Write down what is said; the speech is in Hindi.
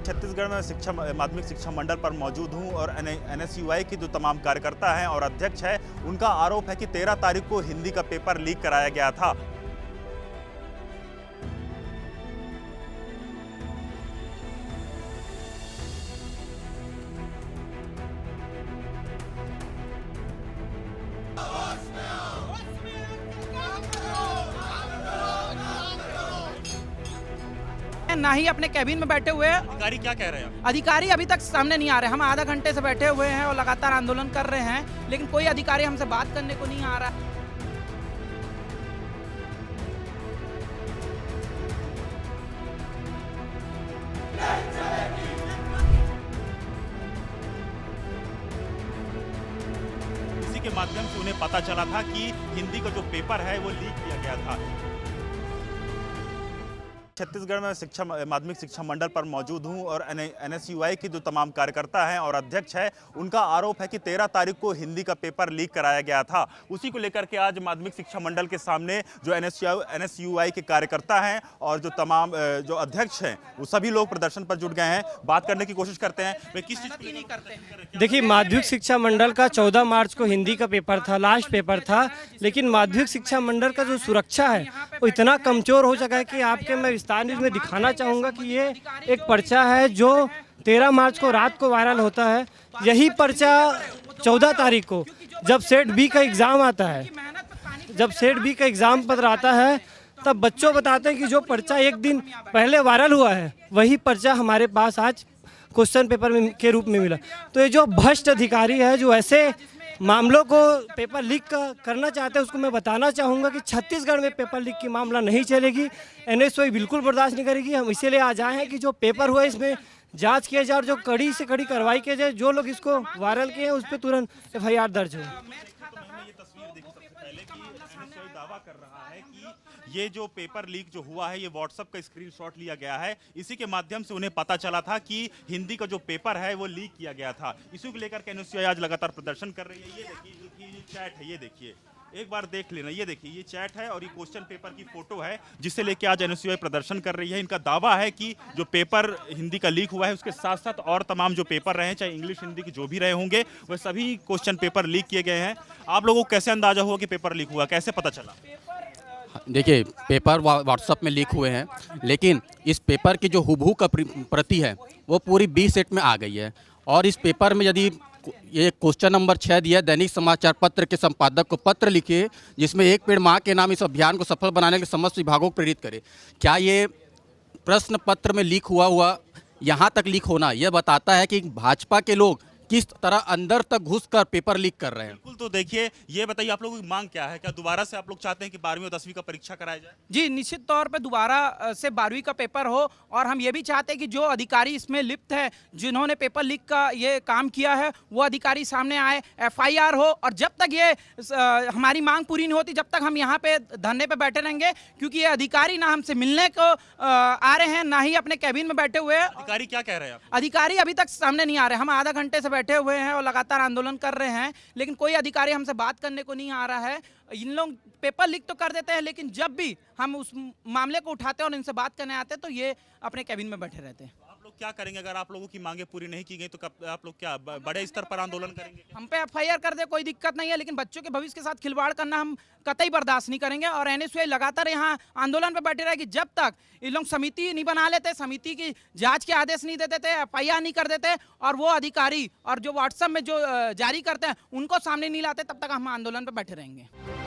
छत्तीसगढ़ में शिक्षा माध्यमिक शिक्षा मंडल पर मौजूद हूं और एनएसयूआई के जो तमाम कार्यकर्ता हैं और अध्यक्ष है, उनका आरोप है कि 13 तारीख को हिंदी का पेपर लीक कराया गया था। ना ही अपने कैबिन में बैठे हुए हैं। अधिकारी क्या कह रहे हैं? अधिकारी अभी तक सामने नहीं आ रहे। हम आधा घंटे से बैठे हुए हैं और लगातार आंदोलन कर रहे हैं, लेकिन कोई अधिकारी हमसे बात करने को नहीं आ रहा। इसी के माध्यम से उन्हें पता चला था कि हिंदी का जो पेपर है वो लीक किया गया था। छत्तीसगढ़ में शिक्षा माध्यमिक शिक्षा मंडल पर मौजूद हूं और एनएसयूआई के जो तमाम कार्यकर्ता हैं और अध्यक्ष है, उनका आरोप है कि 13 तारीख को हिंदी का पेपर लीक कराया गया था। उसी को लेकर के आज माध्यमिक शिक्षा मंडल के सामने जो एनएसयूआई के कार्यकर्ता हैं और जो तमाम जो अध्यक्ष हैं, वो सभी लोग प्रदर्शन पर जुट गए हैं। बात करने की कोशिश करते हैं वे किस चीज़ की नहीं करते हैं। देखिए, माध्यमिक शिक्षा मंडल का 14 मार्च को हिंदी का पेपर था, लास्ट पेपर था, लेकिन माध्यमिक शिक्षा मंडल का जो सुरक्षा है वो इतना कमजोर हो चुका है कि आपके मैं विस्तार में दिखाना चाहूँगा कि ये एक पर्चा है जो 13 मार्च को रात को वायरल होता है। यही पर्चा 14 तारीख को जब सेट बी का एग्ज़ाम आता है, जब सेट बी का एग्ज़ाम पत्र आता है, तब बच्चों बताते हैं कि जो पर्चा एक दिन पहले वायरल हुआ है वही पर्चा हमारे पास आज क्वेश्चन पेपर में के रूप में मिला। तो ये जो भ्रष्ट अधिकारी है जो ऐसे मामलों को पेपर लीक करना चाहते हैं, उसको मैं बताना चाहूँगा कि छत्तीसगढ़ में पेपर लीक की मामला नहीं चलेगी। एनएसयूआई बिल्कुल बर्दाश्त नहीं करेगी। हम इसीलिए आज आए हैं कि जो पेपर हुआ इसमें जांच किया जाए और जो कड़ी से कड़ी कार्रवाई किया जाए। जो लोग इसको वायरल किए हैं उस पर तुरंत एफआईआर दर्ज हो। दावा कर रहा है कि ये जो पेपर लीक जो हुआ है ये व्हाट्सएप का स्क्रीनशॉट लिया गया है। इसी के माध्यम से उन्हें पता चला था कि हिंदी का जो पेपर है वो लीक किया गया था। इसी को लेकर के एनएसयूआई आज लगातार प्रदर्शन कर रही है। ये देखिए, ये चैट है, ये देखिए, एक बार देख लेना। ये देखिए, ये चैट है और ये क्वेश्चन पेपर की फोटो है जिसे लेके आज एनएसयूआई प्रदर्शन कर रही है। इनका दावा है कि जो पेपर हिंदी का लीक हुआ है उसके साथ साथ और तमाम जो पेपर रहे, चाहे इंग्लिश हिंदी के जो भी रहे होंगे, वह सभी क्वेश्चन पेपर लीक किए गए हैं। आप लोगों को कैसे अंदाजा हुआ कि पेपर लीक हुआ, कैसे पता चला? देखिए, पेपर व्हाट्सएप में लीक हुए हैं, लेकिन इस पेपर की जो हुबहू का प्रति है वो पूरी 20 सेट में आ गई है। और इस पेपर में यदि ये क्वेश्चन नंबर 6 दिया है, दैनिक समाचार पत्र के संपादक को पत्र लिखे जिसमें एक पेड़ माँ के नाम इस अभियान को सफल बनाने के लिए समस्त विभागों को प्रेरित करे। क्या ये प्रश्न पत्र में लीक हुआ यहाँ तक लीक होना यह बताता है कि भाजपा के लोग किस तरह अंदर तक घुसकर पेपर लीक कर रहे हैं। बिल्कुल। तो देखिए, ये बताइए आप लोगों की मांग क्या है? क्या दोबारा से आप लोग चाहते हैं कि 12वीं और 10वीं का परीक्षा कराया जाए? जी, निश्चित तौर पे दोबारा से 12वीं का पेपर हो। और हम ये भी चाहते हैं कि जो अधिकारी इसमें लिप्त है, जिन्होंने पेपर लीक का ये काम किया है, वो अधिकारी सामने आए, एफआईआर हो। और जब तक ये हमारी मांग पूरी नहीं होती, जब तक हम यहाँ पे धरने पे बैठे रहेंगे, क्योंकि ये अधिकारी ना हमसे मिलने को आ रहे हैं, ना ही अपने कैबिन में बैठे हुए हैं। अधिकारी क्या कह रहे हैं? अधिकारी अभी तक सामने नहीं आ रहे। हम आधा घंटे से बैठे हुए हैं और लगातार आंदोलन कर रहे हैं, लेकिन कोई अधिकारी हमसे बात करने को नहीं आ रहा है। इन लोग पेपर लीक तो कर देते हैं, लेकिन जब भी हम उस मामले को उठाते हैं और इनसे बात करने आते हैं तो ये अपने कैबिन में बैठे रहते हैं। आप लोग क्या करेंगे अगर आप लोगों की मांगे पूरी नहीं की गई? तो कब आप लोग क्या बड़े स्तर पर आंदोलन करेंगे? हम पे एफआईआर कर दे कोई दिक्कत नहीं है, लेकिन बच्चों के भविष्य के साथ खिलवाड़ करना हम कतई बर्दाश्त नहीं करेंगे। और एनएसयूआई लगातार यहाँ आंदोलन पे बैठे रहेगी जब तक ये लोग समिति नहीं बना लेते, समिति की जांच के आदेश नहीं दे देते, एफआईआर नहीं कर देते और वो अधिकारी और जो व्हाट्सएप में जो जारी करते हैं उनको सामने नहीं लाते, तब तक हम आंदोलन पे बैठे रहेंगे।